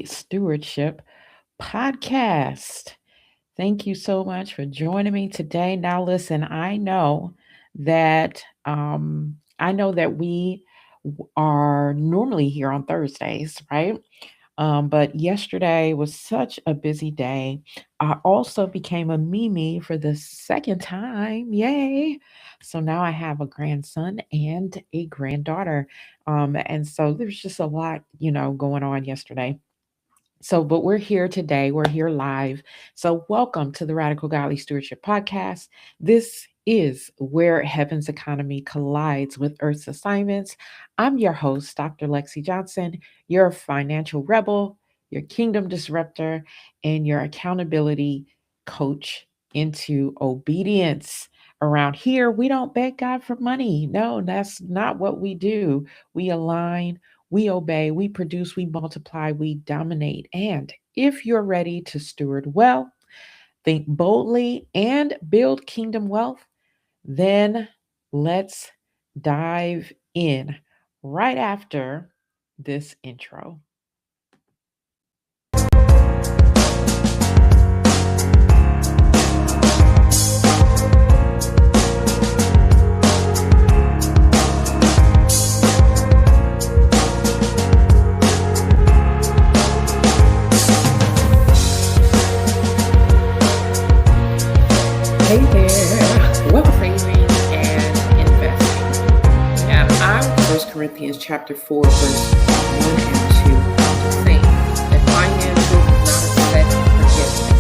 Stewardship podcast. Thank you so much for joining me today. Now, listen, I know that we are normally here on Thursdays, right? But yesterday was such a busy day. I also became a Mimi for the second time. Yay! So now I have a grandson and a granddaughter. And so there's just a lot, going on yesterday. So, but we're here today. We're here live. So, welcome to the Radical Godly Stewardship Podcast. This is where heaven's economy collides with Earth's assignments. I'm your host, Dr. Lexi Johnson, your financial rebel, your kingdom disruptor, and your accountability coach into obedience. Around here, we don't beg God for money. No, that's not what we do. We align, we obey, we produce, we multiply, we dominate. And if you're ready to steward well, think boldly, and build kingdom wealth, then let's dive in right after this intro. Hey there, wealth saving and investing. And I'm First Corinthians chapter 4, verse 1 and 2, saying that finances is not a set forgiveness.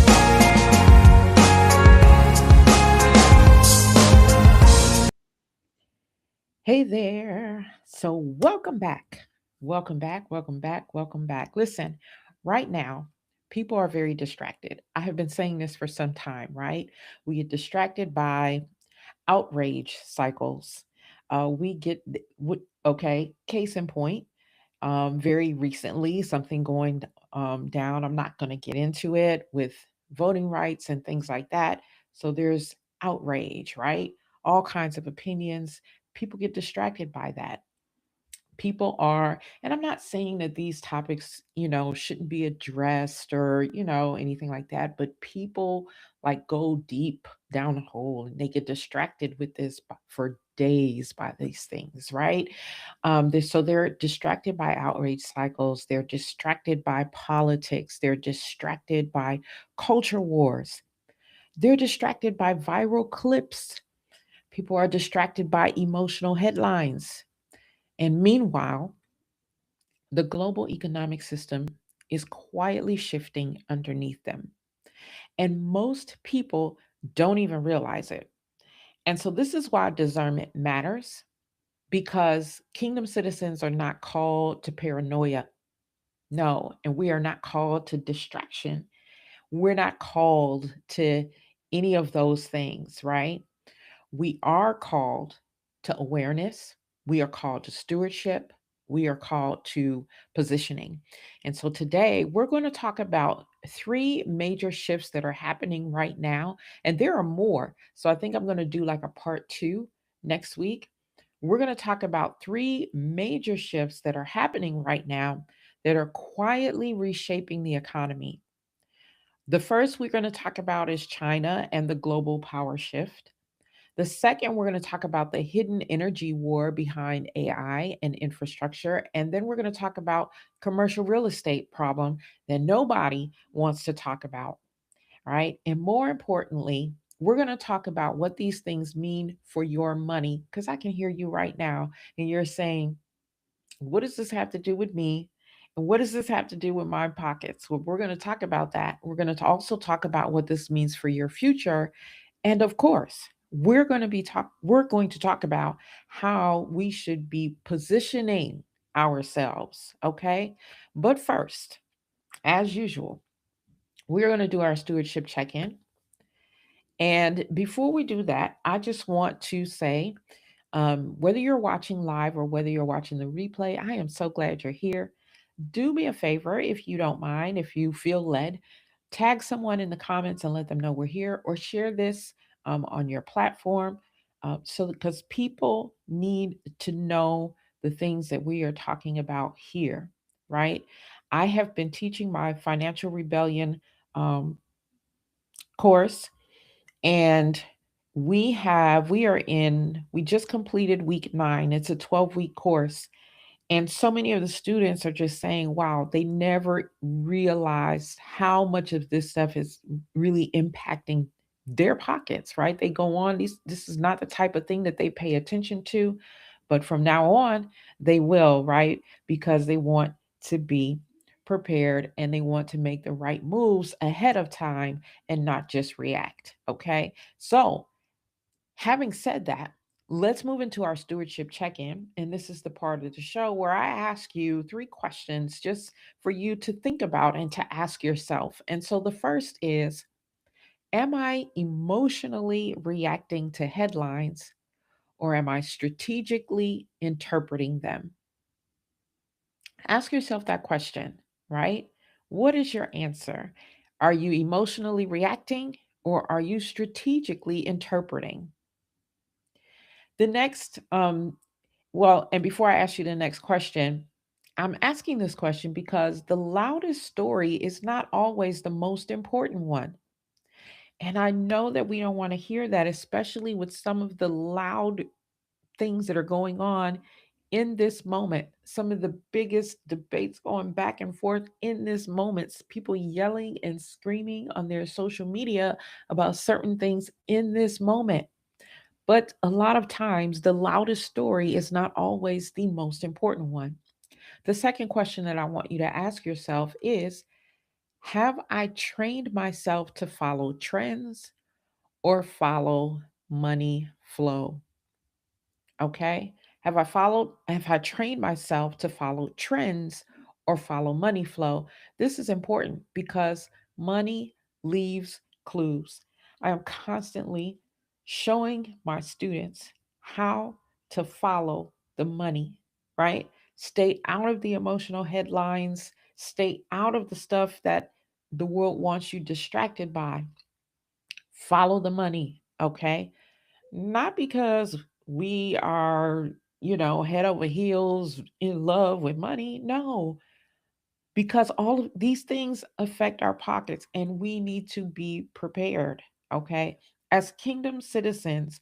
Hey there. So welcome back. Welcome back. Welcome back. Welcome back. Listen, right now, people are very distracted. I have been saying this for some time, right? We get distracted by outrage cycles. We get, okay, case in point, very recently, something going down. I'm not going to get into it with voting rights and things like that. So there's outrage, right? All kinds of opinions. People get distracted by that. People are, and I'm not saying that these topics, shouldn't be addressed or, anything like that, but people like go deep down a hole and they get distracted with this for days by these things, right? So they're distracted by outrage cycles, they're distracted by politics, they're distracted by culture wars, they're distracted by viral clips, people are distracted by emotional headlines. And meanwhile, the global economic system is quietly shifting underneath them. And most people don't even realize it. And so, this is why discernment matters, because kingdom citizens are not called to paranoia. No, and we are not called to distraction. We're not called to any of those things, right? We are called to awareness, we are called to stewardship, we are called to positioning. And so today we're going to talk about three major shifts that are happening right now. And there are more. So I think I'm going to do like a part two next week. We're going to talk about three major shifts that are happening right now that are quietly reshaping the economy. The first we're going to talk about is China and the global power shift. The second, we're going to talk about the hidden energy war behind AI and infrastructure. And then we're going to talk about commercial real estate problem that nobody wants to talk about, right? And more importantly, we're going to talk about what these things mean for your money. Because I can hear you right now, and you're saying, what does this have to do with me? And what does this have to do with my pockets? Well, we're going to talk about that. We're going to also talk about what this means for your future, and of course, we're going to talk about how we should be positioning ourselves, okay? But first, as usual, we're going to do our stewardship check-in. And before we do that, I just want to say, whether you're watching live or whether you're watching the replay, I am so glad you're here. Do me a favor, if you don't mind, if you feel led, tag someone in the comments and let them know we're here, or share this on your platform, so because people need to know the things that we are talking about here, right? I have been teaching my financial rebellion um, course, and we just completed week 9. It's a 12-week course. And so many of the students are just saying, wow, they never realized how much of this stuff is really impacting their pockets, right? They go on, this is not the type of thing that they pay attention to, but from now on, they will, right? Because they want to be prepared and they want to make the right moves ahead of time and not just react. Okay. So, having said that, let's move into our stewardship check in. And this is the part of the show where I ask you 3 questions just for you to think about and to ask yourself. And so the first is, am I emotionally reacting to headlines, or am I strategically interpreting them? Ask yourself that question, right? What is your answer? Are you emotionally reacting, or are you strategically interpreting? The next Well, and before I ask you the next question, I'm asking this question because the loudest story is not always the most important one. And I know that we don't want to hear that, especially with some of the loud things that are going on in this moment. Some of the biggest debates going back and forth in this moment, people yelling and screaming on their social media about certain things in this moment. But a lot of times, the loudest story is not always the most important one. The second question that I want you to ask yourself is, have I trained myself to follow trends or follow money flow? Okay. Have I trained myself to follow trends or follow money flow? This is important because money leaves clues. I am constantly showing my students how to follow the money, right? Stay out of the emotional headlines, stay out of the stuff that the world wants you distracted by. Follow the money, okay? Not because we are, head over heels in love with money. No, because all of these things affect our pockets and we need to be prepared. Okay. As kingdom citizens,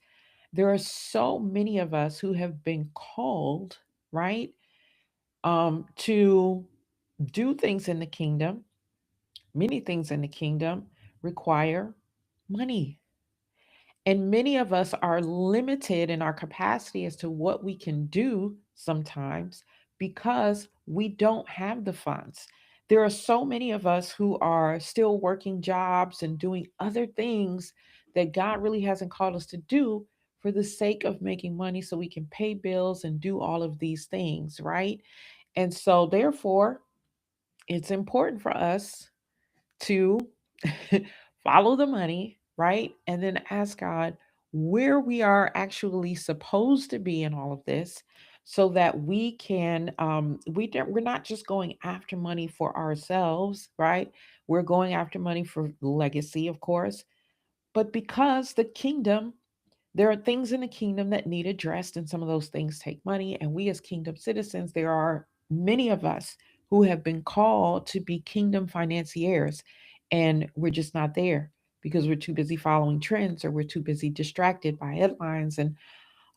there are so many of us who have been called, right, to do things in the kingdom. Many things in the kingdom require money. And many of us are limited in our capacity as to what we can do sometimes because we don't have the funds. There are so many of us who are still working jobs and doing other things that God really hasn't called us to do for the sake of making money so we can pay bills and do all of these things, right? And so, therefore, it's important for us to follow the money, right? And then ask God where we are actually supposed to be in all of this so that we can we're not just going after money for ourselves, right? We're going after money for legacy, of course, but because the kingdom, there are things in the kingdom that need addressed, and some of those things take money. And we, as kingdom citizens, there are many of us who have been called to be kingdom financiers, and we're just not there because we're too busy following trends or we're too busy distracted by headlines and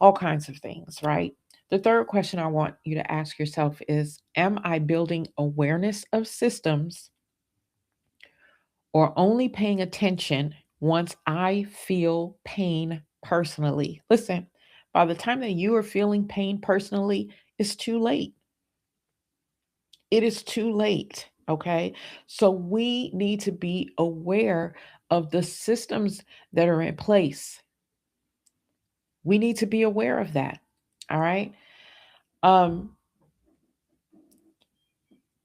all kinds of things, right? The third question I want you to ask yourself is, am I building awareness of systems or only paying attention once I feel pain personally? Listen, by the time that you are feeling pain personally, it's too late. It is too late. Okay. So we need to be aware of the systems that are in place. We need to be aware of that. All right. Um,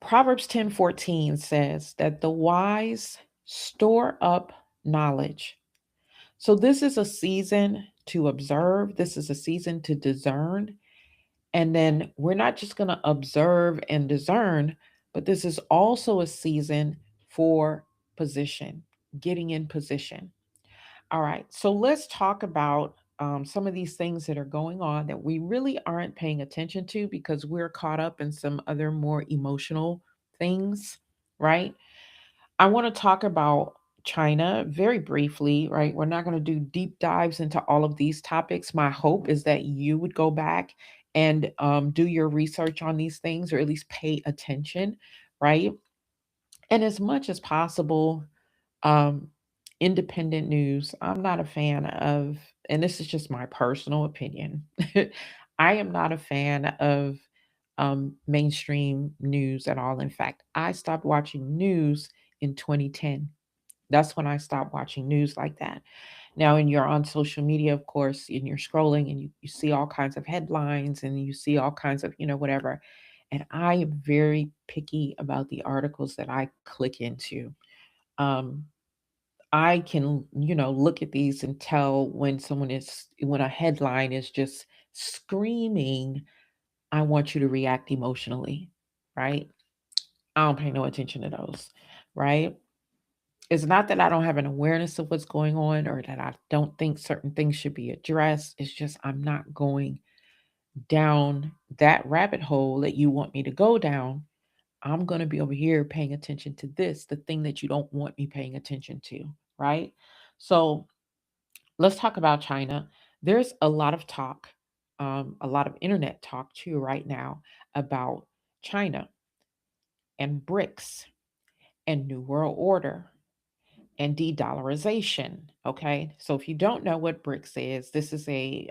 Proverbs 10:14 says that the wise store up knowledge. So this is a season to observe, this is a season to discern. And then we're not just going to observe and discern, but this is also a season for position, getting in position. All right, so let's talk about some of these things that are going on that we really aren't paying attention to because we're caught up in some other more emotional things, right? I want to talk about China very briefly, right? We're not going to do deep dives into all of these topics. My hope is that you would go back and do your research on these things, or at least pay attention, right? And as much as possible, um, independent news. I'm not a fan of, and this is just my personal opinion. I am not a fan of mainstream news at all. In fact, I stopped watching news in 2010. That's when I stopped watching news like that. Now, when you're on social media, of course, and you're scrolling and you see all kinds of headlines and you see all kinds of, whatever. And I am very picky about the articles that I click into. Um, I can, look at these and tell when a headline is just screaming, I want you to react emotionally, right? I don't pay no attention to those, right? It's not that I don't have an awareness of what's going on or that I don't think certain things should be addressed. It's just I'm not going down that rabbit hole that you want me to go down. I'm going to be over here paying attention to this, the thing that you don't want me paying attention to, right? So let's talk about China. There's a lot of talk, a lot of internet talk too, right now about China and BRICS and New World Order and de-dollarization. Okay, so if you don't know what BRICS is, this is a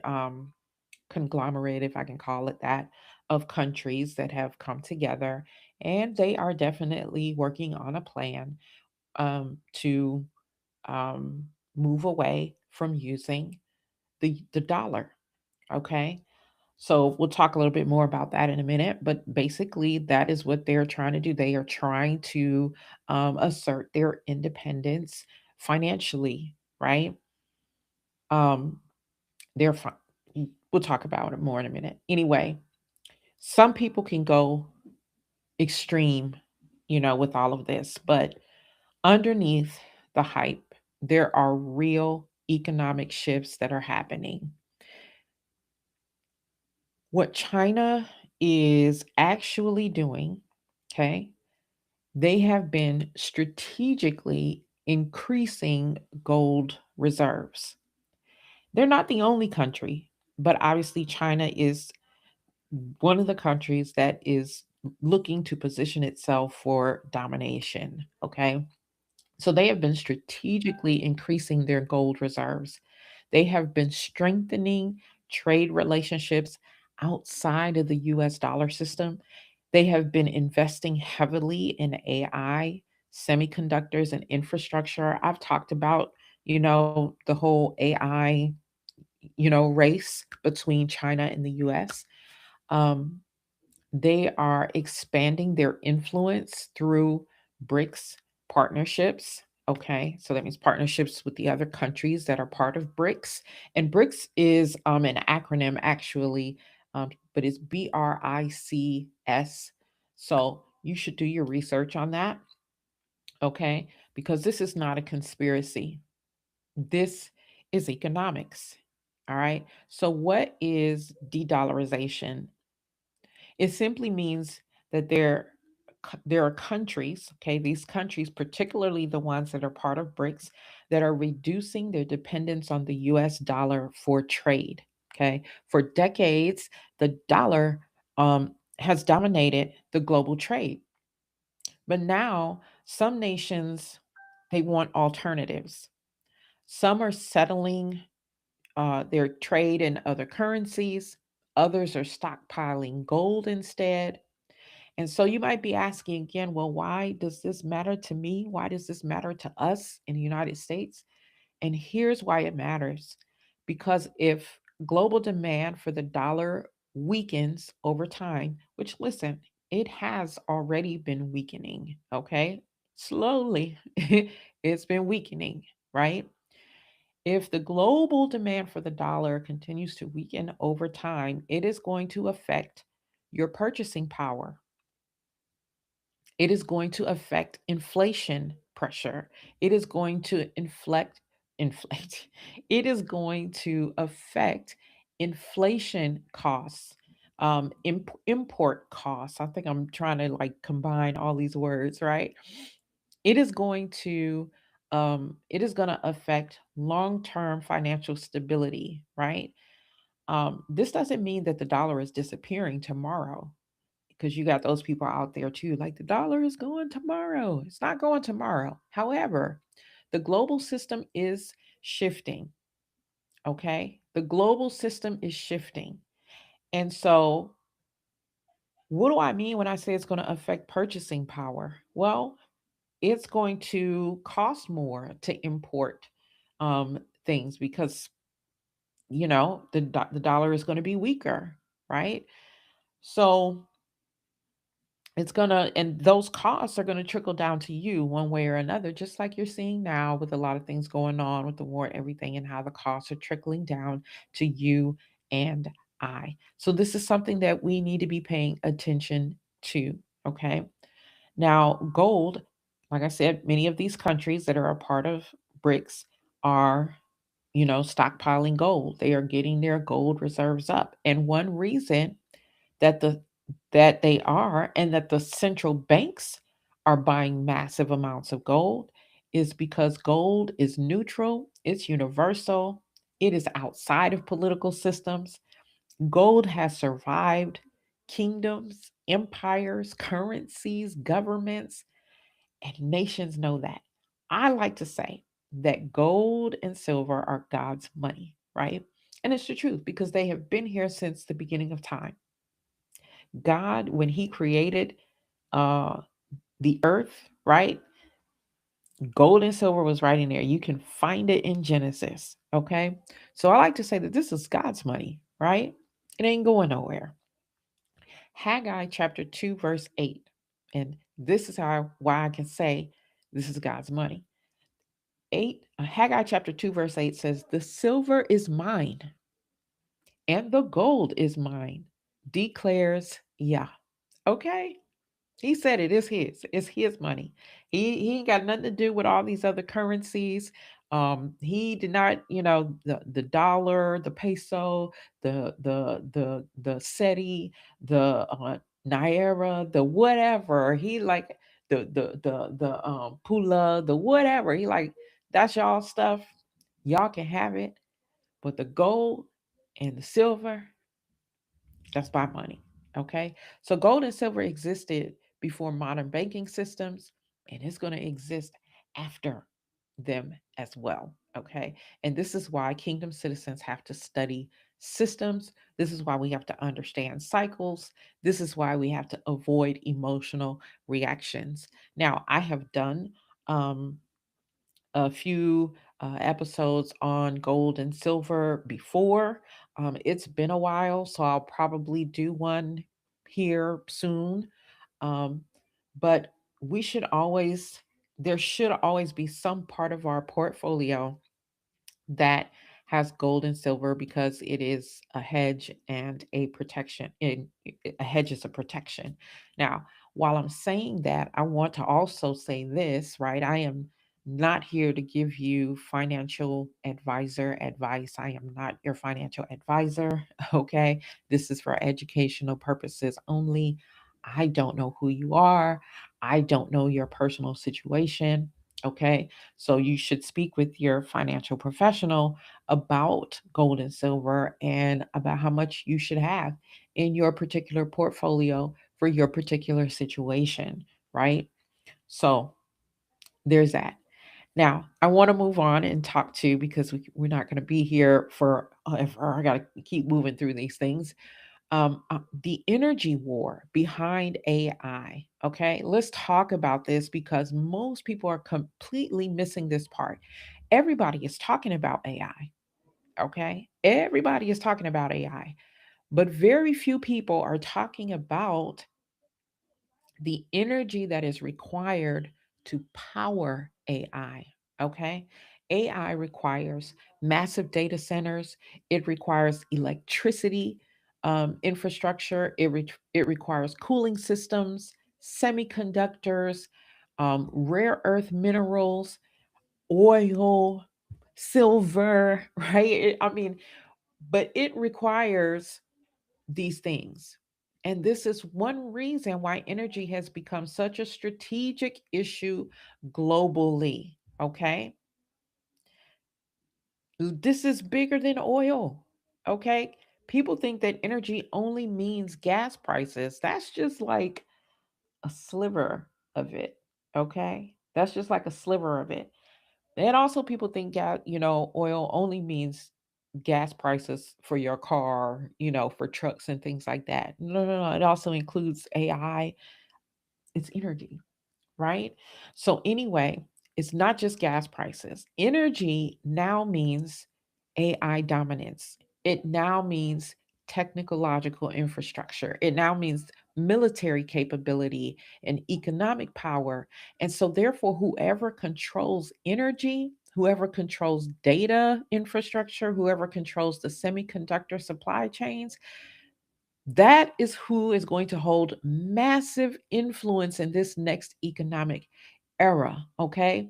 conglomerate, if I can call it that, of countries that have come together, and they are definitely working on a plan to um, move away from using the dollar. Okay. So we'll talk a little bit more about that in a minute, but basically, that is what they're trying to do. They are trying to assert their independence financially, right? Um, they're fine. We'll talk about it more in a minute. Anyway, some people can go extreme, with all of this, but underneath the hype, there are real economic shifts that are happening. What China is actually doing, okay, they have been strategically increasing gold reserves. They're not the only country, but obviously China is one of the countries that is looking to position itself for domination, okay? So they have been strategically increasing their gold reserves. They have been strengthening trade relationships outside of the US dollar system. They have been investing heavily in AI, semiconductors, and infrastructure. I've talked about, the whole AI, race between China and the US. Um, they are expanding their influence through BRICS partnerships. Okay, so that means partnerships with the other countries that are part of BRICS. And BRICS is an acronym actually, but it's BRICS. So you should do your research on that, okay? Because this is not a conspiracy. This is economics. All right. So, what is de dollarization? It simply means that there are countries, okay, these countries, particularly the ones that are part of BRICS, that are reducing their dependence on the US dollar for trade. Okay. For decades, the dollar has dominated the global trade. But now some nations they want alternatives. Some are settling their trade in other currencies. Others are stockpiling gold instead. And so you might be asking again, well, why does this matter to me? Why does this matter to us in the United States? And here's why it matters. Because if global demand for the dollar weakens over time, which listen, it has already been weakening, okay? Slowly, it's been weakening, right? If the global demand for the dollar continues to weaken over time, it is going to affect your purchasing power. It is going to affect inflation pressure. It is going to inflate. It is going to affect inflation costs. import costs. I think I'm trying to like combine all these words, right? It is going to it is going to affect long-term financial stability, right? This doesn't mean that the dollar is disappearing tomorrow, because you got those people out there too, like the dollar is going tomorrow. It's not going tomorrow. However, the global system is shifting. Okay, the global system is shifting, and so what do I mean when I say it's going to affect purchasing power? Well, it's going to cost more to import things because the dollar is going to be weaker, right? So it's gonna, and those costs are gonna trickle down to you one way or another, just like you're seeing now with a lot of things going on with the war and everything, and how the costs are trickling down to you and I. So this is something that we need to be paying attention to. Okay. Now, gold, like I said, many of these countries that are a part of BRICS are, stockpiling gold. They are getting their gold reserves up. And one reason that they are, and that the central banks are buying massive amounts of gold, is because gold is neutral, it's universal, it is outside of political systems. Gold has survived kingdoms, empires, currencies, governments, and nations know that. I like to say that gold and silver are God's money, right? And it's the truth because they have been here since the beginning of time. God, when He created uh, the earth, right? Gold and silver was right in there. You can find it in Genesis, okay? So I like to say that this is God's money, right? It ain't going nowhere. Haggai chapter 2, verse 8. And this is why I can say this is God's money. Haggai chapter 2, verse 8 says, "The silver is mine, and the gold is mine, declares Yah." Okay? He said it is his. It's his money. He ain't got nothing to do with all these other currencies. He did not, the dollar, the peso, the SETI, the naira, the whatever. He like the pula, the whatever. He like, that's y'all stuff. Y'all can have it, but the gold and the silver, that's my money. Okay. So gold and silver existed before modern banking systems, and it's going to exist after them as well. Okay. And this is why kingdom citizens have to study systems. This is why we have to understand cycles. This is why we have to avoid emotional reactions. Now, I have done um, a few episodes on gold and silver before. It's been a while, so I'll probably do one here soon. Um, but we should always, there should always be some part of our portfolio that has gold and silver because it is a hedge and a protection. A hedge is a protection. Now, while I'm saying that, I want to also say this, right? I am not here to give you financial advisor advice. I am not your financial advisor. Okay. This is for educational purposes only. I don't know who you are. I don't know your personal situation. Okay. So you should speak with your financial professional about gold and silver and about how much you should have in your particular portfolio for your particular situation, right? So there's that. Now, I want to move on and talk to, because we're not going to be here for ever. I got to keep moving through these things. The energy war behind AI. Okay, let's talk about this because most people are completely missing this part. Everybody is talking about AI. Okay, everybody is talking about AI, but very few people are talking about the energy that is required to power AI. Okay. AI requires massive data centers, it requires electricity infrastructure, it requires cooling systems, semiconductors, rare earth minerals, oil, silver, right? I mean, but it requires these things. And this is one reason why energy has become such a strategic issue globally. Okay. This is bigger than oil. Okay. People think that energy only means gas prices. That's just like a sliver of it. Okay. That's just like a sliver of it. And also, people think oil only means gas prices for your car, for trucks and things like that. No, no, no. It also includes AI. It's energy, right? So, anyway, it's not just gas prices. Energy now means AI dominance. It now means technological infrastructure. It now means military capability and economic power. And so, therefore, whoever controls energy, whoever controls data infrastructure, whoever controls the semiconductor supply chains, that is who is going to hold massive influence in this next economic era. Okay.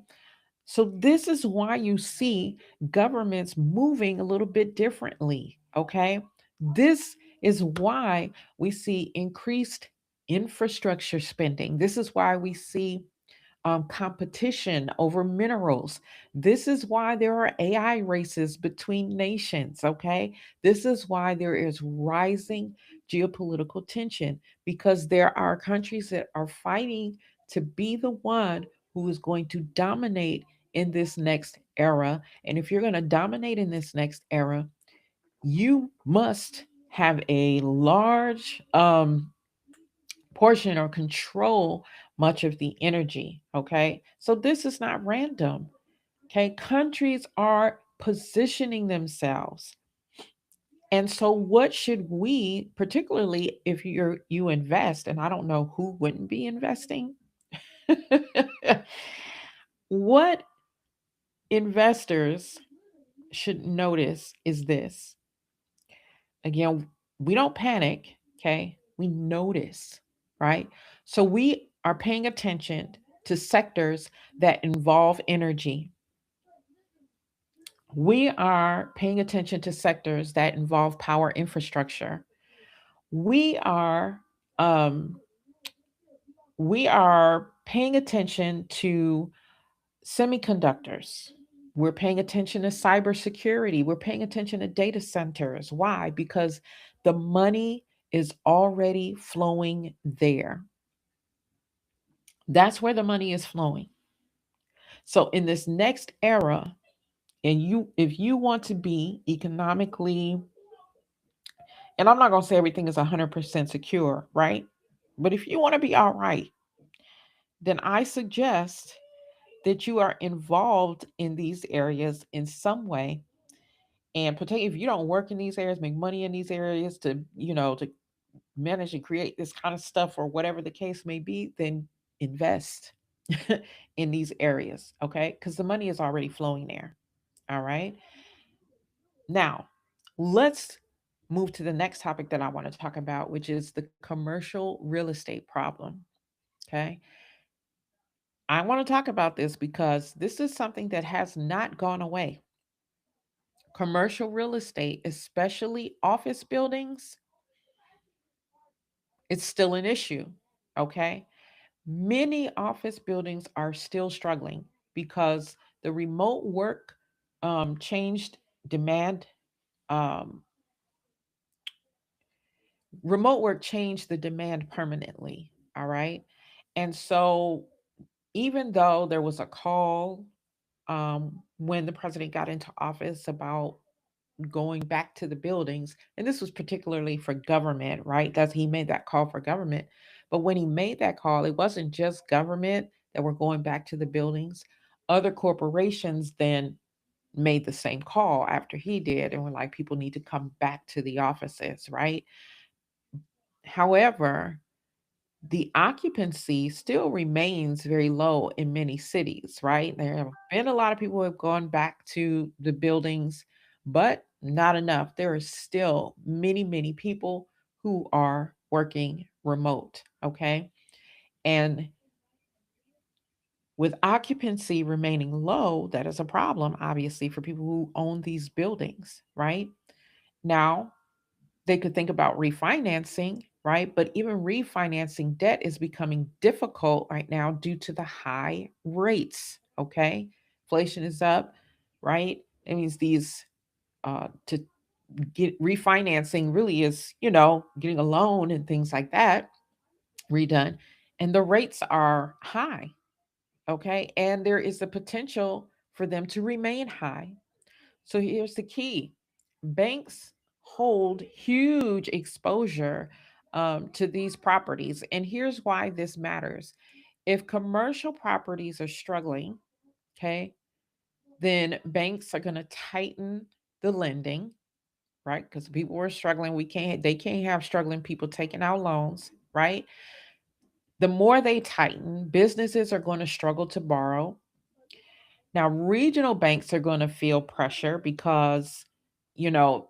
So, this is why you see governments moving a little bit differently. Okay. This is why we see increased infrastructure spending. This is why we see competition over minerals. This is why there are AI races between nations, okay? This is why there is rising geopolitical tension because there are countries that are fighting to be the one who is going to dominate in this next era. And if you're going to dominate in this next era, you must have a large portion or control much of the energy. Okay. So this is not random. Okay. Countries are positioning themselves. And so what should we, particularly if you invest, and I don't know who wouldn't be investing, what investors should notice is this. Again, we don't panic, okay? We notice, right? So we are paying attention to sectors that involve energy. We are paying attention to sectors that involve power infrastructure. We are um, we are paying attention to semiconductors. We're paying attention to cybersecurity. We're paying attention to data centers. Why? Because the money is already flowing there. That's where the money is flowing. So in this next era, and if you want to be economically, and I'm not going to say everything is 100% secure, right? But if you want to be all right, then I suggest that you are involved in these areas in some way. And particularly if you don't work in these areas, make money in these areas to manage and create this kind of stuff or whatever the case may be, then invest in these areas, okay? Because the money is already flowing there. All right. Now, let's move to the next topic that I want to talk about, which is the commercial real estate problem. Okay. I want to talk about this because this is something that has not gone away. Commercial real estate, especially office buildings, it's still an issue. Okay. Many office buildings are still struggling because the remote work changed demand. Um, Remote work changed the demand permanently. All right. And so, even though there was a call when the president got into office about going back to the buildings, and this was particularly for government, right? That's he made that call for government. But when he made that call, it wasn't just government that were going back to the buildings. Other corporations then made the same call after he did and were like, people need to come back to the offices, right? However, the occupancy still remains very low in many cities, right? There have been a lot of people who have gone back to the buildings, but not enough. There are still many, many people who are working remote, okay? And with occupancy remaining low, that is a problem, obviously, for people who own these buildings, right? Now, they could think about refinancing, right? But even refinancing debt is becoming difficult right now due to the high rates. Okay, inflation is up, right? It means these to get refinancing really is, getting a loan and things like that redone, and the rates are high. Okay, and there is the potential for them to remain high. So here's the key: banks hold huge exposure to these properties. And here's why this matters. If commercial properties are struggling, okay, then banks are going to tighten the lending, right? Because people are struggling. They can't have struggling people taking out loans, right? The more they tighten, businesses are going to struggle to borrow. Now, regional banks are going to feel pressure because,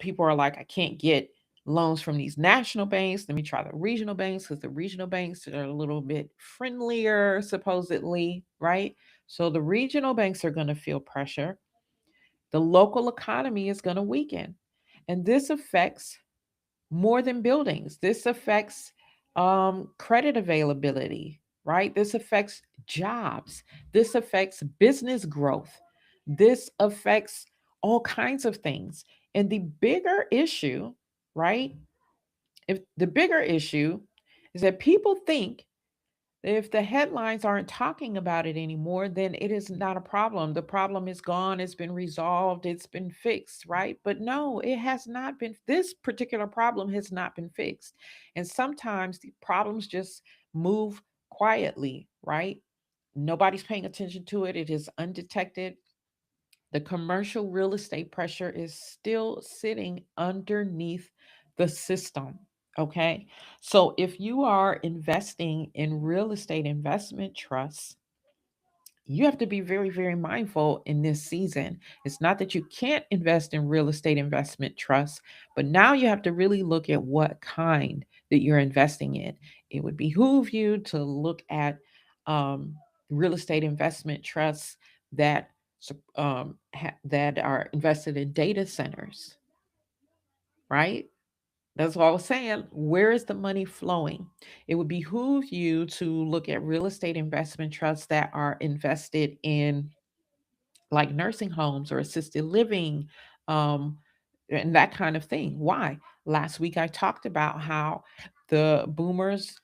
people are like, I can't get loans from these national banks. Let me try the regional banks because the regional banks are a little bit friendlier, supposedly, right? So the regional banks are going to feel pressure. The local economy is going to weaken. And this affects more than buildings. This affects credit availability, right? This affects jobs. This affects business growth. This affects all kinds of things. And the bigger issue, right? If the bigger issue is that people think if the headlines aren't talking about it anymore, then it is not a problem. The problem is gone, it's been resolved, it's been fixed, right? But no, it has not been. This particular problem has not been fixed. And sometimes the problems just move quietly, right? Nobody's paying attention to it, it is undetected. The commercial real estate pressure is still sitting underneath the system. Okay. So if you are investing in real estate investment trusts, you have to be very, very mindful in this season. It's not that you can't invest in real estate investment trusts, but now you have to really look at what kind that you're investing in. It would behoove you to look at um, real estate investment trusts that that are invested in data centers, right? That's what I was saying. Where is the money flowing? It would behoove you to look at real estate investment trusts that are invested in like nursing homes or assisted living, um, and that kind of thing. Why? Last week I talked about how the boomers,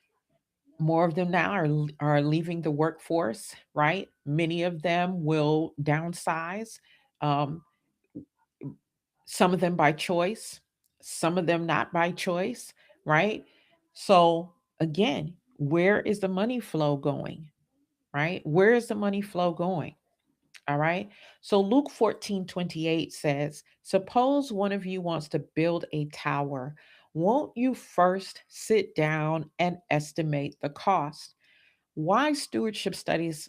more of them now are leaving the workforce, right? Many of them will downsize. Um, some of them by choice, some of them not by choice, right? So again, where is the money flow going, right? Where is the money flow going? All right. So Luke 14:28 says, suppose one of you wants to build a tower. Won't you first sit down and estimate the cost? Why stewardship studies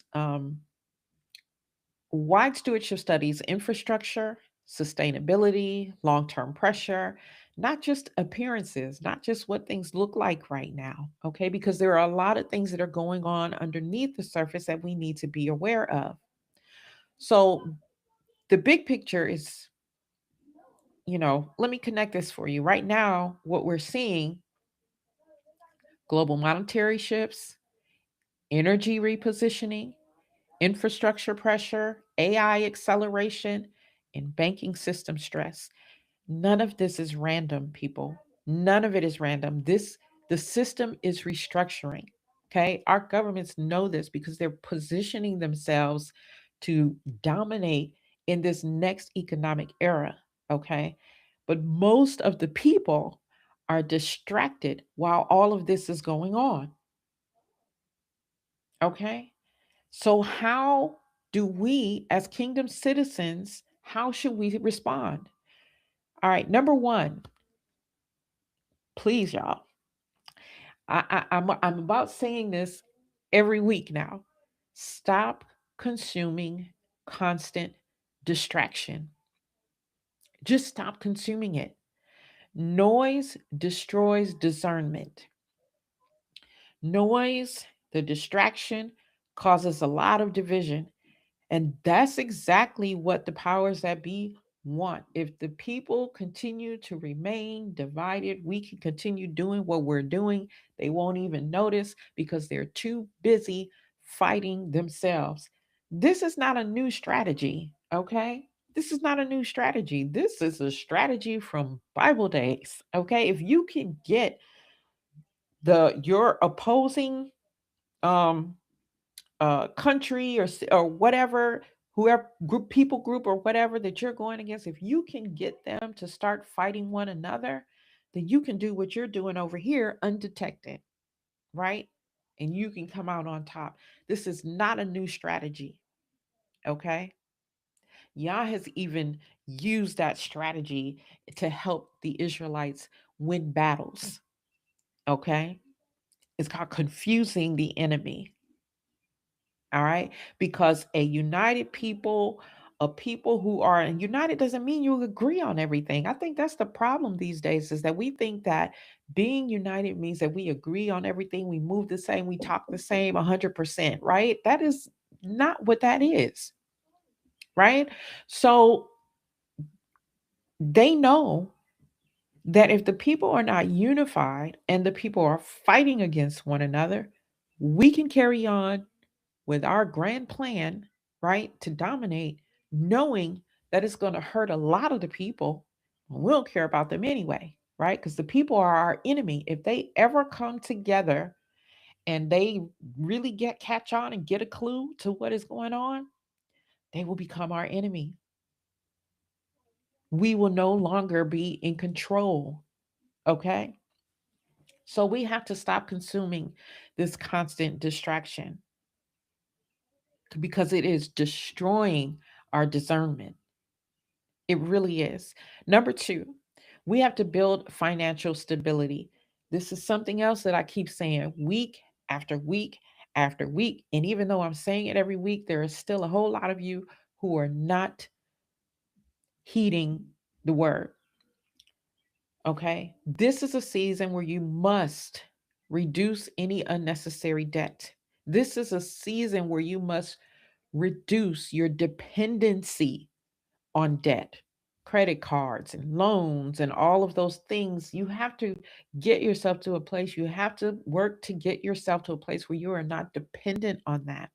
Wide stewardship studies infrastructure, sustainability, long term pressure, not just appearances, not just what things look like right now, okay? Because there are a lot of things that are going on underneath the surface that we need to be aware of. So, the big picture is, let me connect this for you. Right now, what we're seeing: global monetary shifts, energy repositioning, infrastructure pressure, AI acceleration, and banking system stress. None of this is random, people. None of it is random. The system is restructuring. Okay? Our governments know this because they're positioning themselves to dominate in this next economic era. Okay? But most of the people are distracted while all of this is going on. Okay? So how do we as kingdom citizens, how should we respond? All right, number 1, please, y'all. I'm about saying this every week now. Stop consuming constant distraction. Just stop consuming it. Noise destroys discernment. Noise, the distraction, causes a lot of division. And that's exactly what the powers that be want. If the people continue to remain divided, we can continue doing what we're doing. They won't even notice because they're too busy fighting themselves. This is not a new strategy, okay? This is not a new strategy. This is a strategy from Bible days, okay? If you can get the your opposing um country or whatever, whoever group or whatever that you're going against, if you can get them to start fighting one another, then you can do what you're doing over here undetected, right? And you can come out on top. This is not a new strategy, okay? Yah has even used that strategy to help the Israelites win battles, okay? It's called confusing the enemy. All right. Because a united people, a people who are and united doesn't mean you agree on everything. I think that's the problem these days is that we think that being united means that we agree on everything, we move the same, we talk the same 100%, right? That is not what that is, right? So they know that if the people are not unified and the people are fighting against one another, we can carry on with our grand plan, right, to dominate, knowing that it's going to hurt a lot of the people. We don't care about them anyway, right? Because the people are our enemy. If they ever come together and they really get catch on and get a clue to what is going on, they will become our enemy. We will no longer be in control. Okay. So we have to stop consuming this constant distraction because it is destroying our discernment. It really is. Number two, we have to build financial stability. This is something else that I keep saying week after week after week. And even though I'm saying it every week, there is still a whole lot of you who are not heeding the word. Okay. This is a season where you must reduce any unnecessary debt. This is a season where you must reduce your dependency on debt, credit cards and loans and all of those things. You have to get yourself to a place, you have to work to get yourself to a place where you are not dependent on that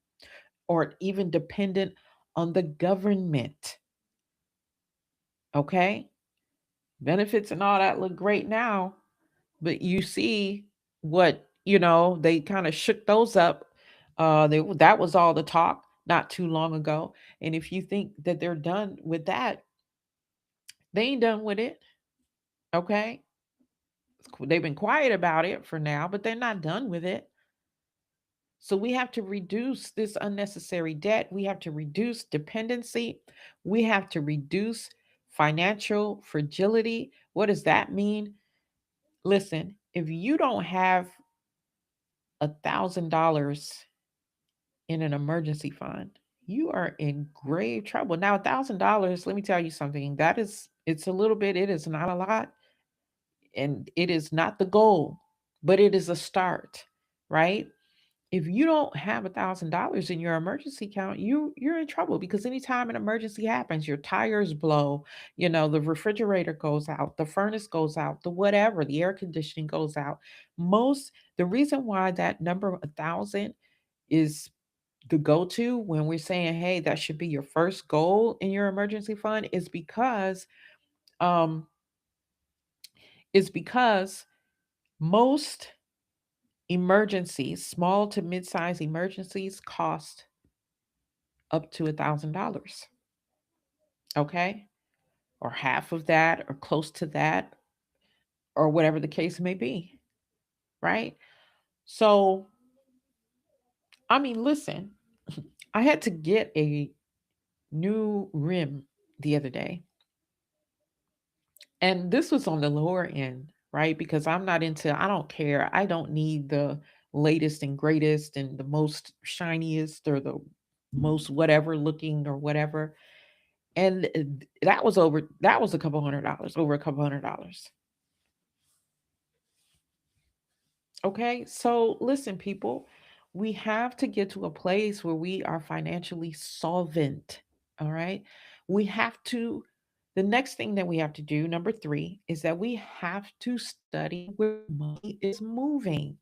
or even dependent on the government. Okay? Benefits and all that look great now, but you see what, they kind of shook those up. That was all the talk not too long ago. And if you think that they're done with that, they ain't done with it. Okay? They've been quiet about it for now, but they're not done with it. So we have to reduce this unnecessary debt. We have to reduce dependency. We have to reduce financial fragility. What does that mean? Listen, if you don't have $1,000 in an emergency fund, you are in grave trouble. Now, $1,000, let me tell you something. It's a little bit, it is not a lot, and it is not the goal, but it is a start, right? If you don't have $1,000 in your emergency account, you're in trouble because anytime an emergency happens, your tires blow, the refrigerator goes out, the furnace goes out, the whatever, the air conditioning goes out. The reason why that number 1,000 is the go-to when we're saying, hey, that should be your first goal in your emergency fund um is because most emergencies, small to mid-size emergencies, cost up to $1,000. Okay. Or half of that, or close to that, or whatever the case may be. Right. So, I mean, listen, I had to get a new rim the other day. And this was on the lower end, right? Because I don't care. I don't need the latest and greatest and the most shiniest or the most whatever looking or whatever. And that was a couple $100, over a couple $100. Okay? So listen, people, we have to get to a place where we are financially solvent. All right? We have to The next thing that we have to do, number three, is that we have to study where money is moving.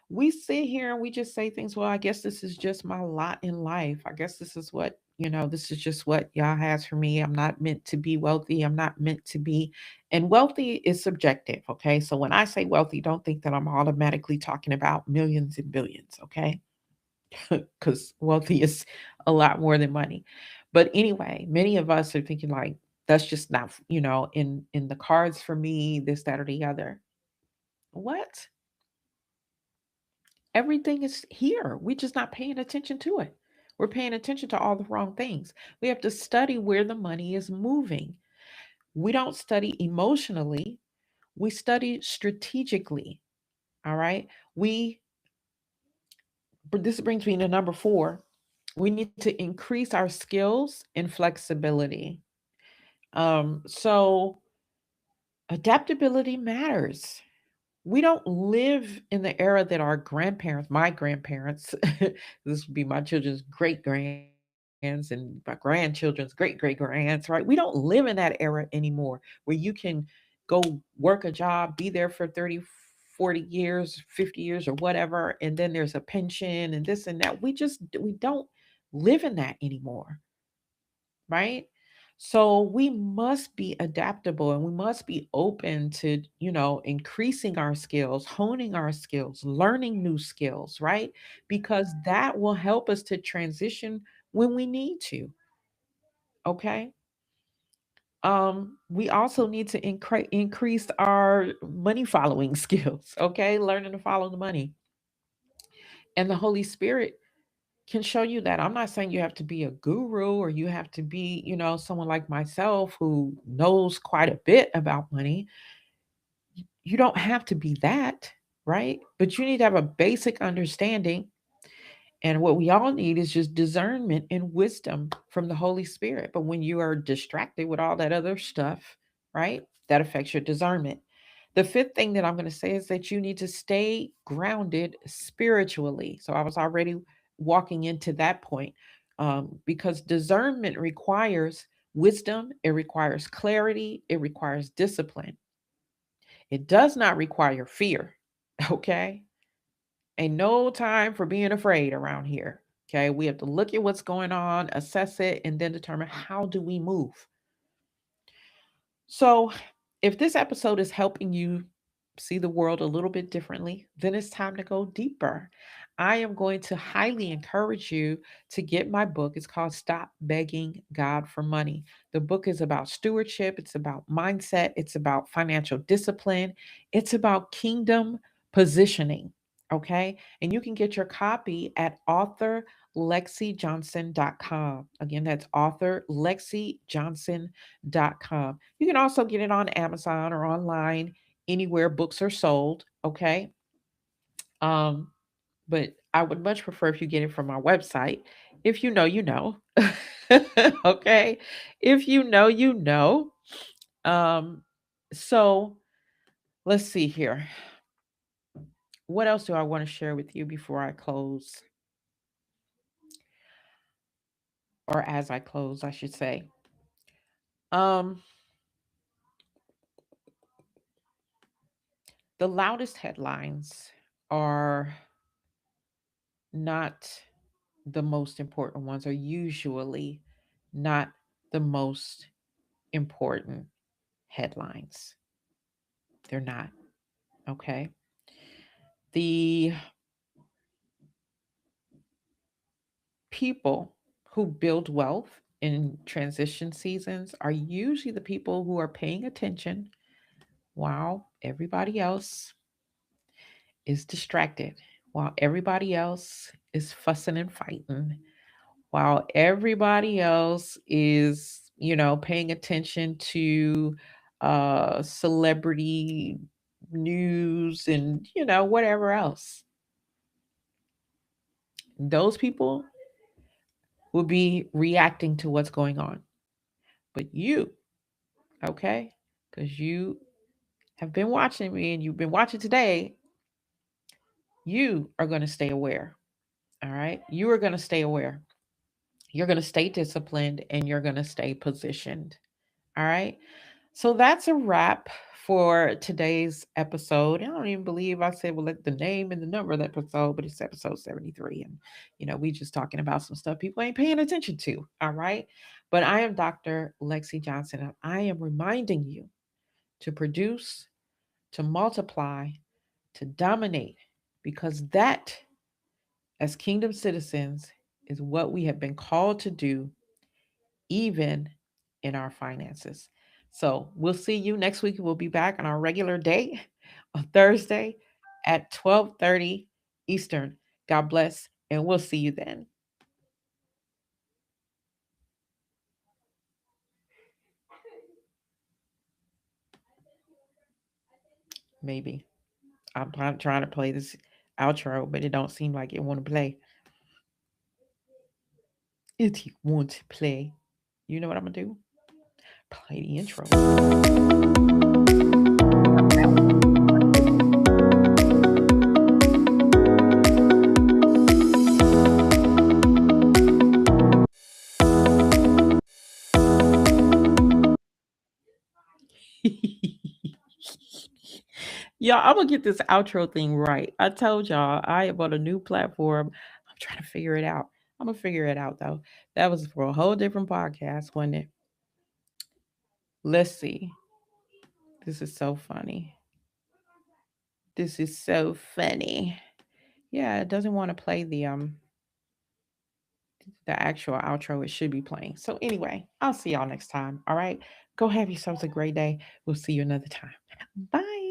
We sit here and we just say things, well, I guess this is just my lot in life. I guess this is what, this is just what y'all has for me. I'm not meant to be wealthy. I'm not meant to be. And wealthy is subjective. Okay. So when I say wealthy, don't think that I'm automatically talking about millions and billions. Okay. Because wealthy is a lot more than money. But anyway, many of us are thinking like, that's just not, in the cards for me, this, that, or the other. What? Everything is here. We're just not paying attention to it. We're paying attention to all the wrong things. We have to study where the money is moving. We don't study emotionally, we study strategically. All right. But this brings me to number four. We need to increase our skills and flexibility. So adaptability matters. We don't live in the era that our grandparents, my grandparents, this would be my children's great grands and my grandchildren's great great grands, right? We don't live in that era anymore where you can go work a job, be there for 30, 40 years, 50 years, or whatever, and then there's a pension and this and that. We don't live in that anymore, right? So we must be adaptable and we must be open to, increasing our skills, honing our skills, learning new skills, right? Because that will help us to transition when we need to. Okay. We also need to increase our money following skills. Okay. Learning to follow the money. And the Holy Spirit can show you that. I'm not saying you have to be a guru or you have to be, someone like myself who knows quite a bit about money. You don't have to be that, right? But you need to have a basic understanding. And what we all need is just discernment and wisdom from the Holy Spirit. But when you are distracted with all that other stuff, right, that affects your discernment. The fifth thing that I'm going to say is that you need to stay grounded spiritually. So I was already walking into that point, because discernment requires wisdom, it requires clarity, it requires discipline. It does not require fear. Okay. Ain't no time for being afraid around here. Okay. We have to look at what's going on, assess it, and then determine how do we move. So, if this episode is helping you see the world a little bit differently, then it's time to go deeper. I am going to highly encourage you to get my book. It's called Stop Begging God for Money. The book is about stewardship, it's about mindset, it's about financial discipline, it's about kingdom positioning. Okay. And you can get your copy at authorlexijohnson.com. Again, that's authorlexijohnson.com. You can also get it on Amazon or online, anywhere books are sold. Okay. Um, but I would much prefer if you get it from our website. If you know, you know. Okay. If you know, you know. Um, so let's see here. What else do I want to share with you before I close? Or as I close, I should say. Um, the loudest headlines are not the most important ones, are usually not the most important headlines. They're not. Okay. The people who build wealth in transition seasons are usually the people who are paying attention while everybody else is distracted, while everybody else is fussing and fighting, while everybody else is, paying attention to celebrity news and, whatever else. Those people will be reacting to what's going on. But you, okay, because you have been watching me and you've been watching today, you are going to stay aware. All right. You are going to stay aware. You're going to stay disciplined and you're going to stay positioned. All right. So that's a wrap for today's episode. I don't even believe I said, well, let the name and the number of the episode, but it's episode 73. And, we just talking about some stuff people ain't paying attention to. All right. But I am Dr. Lexi Johnson, and I am reminding you to produce, to multiply, to dominate, because that, as kingdom citizens, is what we have been called to do, even in our finances. So we'll see you next week. We'll be back on our regular day on Thursday at 12:30 Eastern. God bless, and we'll see you then. Maybe. I'm trying to play this outro, but it don't seem like it want to play. It won't play. You know what I'm gonna do? Play the intro. Y'all, I'm gonna get this outro thing right. I told y'all I am on a new platform. I'm trying to figure it out. I'm gonna figure it out though. That was for a whole different podcast, wasn't it? Let's see. This is so funny. This is so funny. Yeah, it doesn't want to play the actual outro it should be playing. So anyway, I'll see y'all next time. All right. Go have yourselves a great day. We'll see you another time. Bye.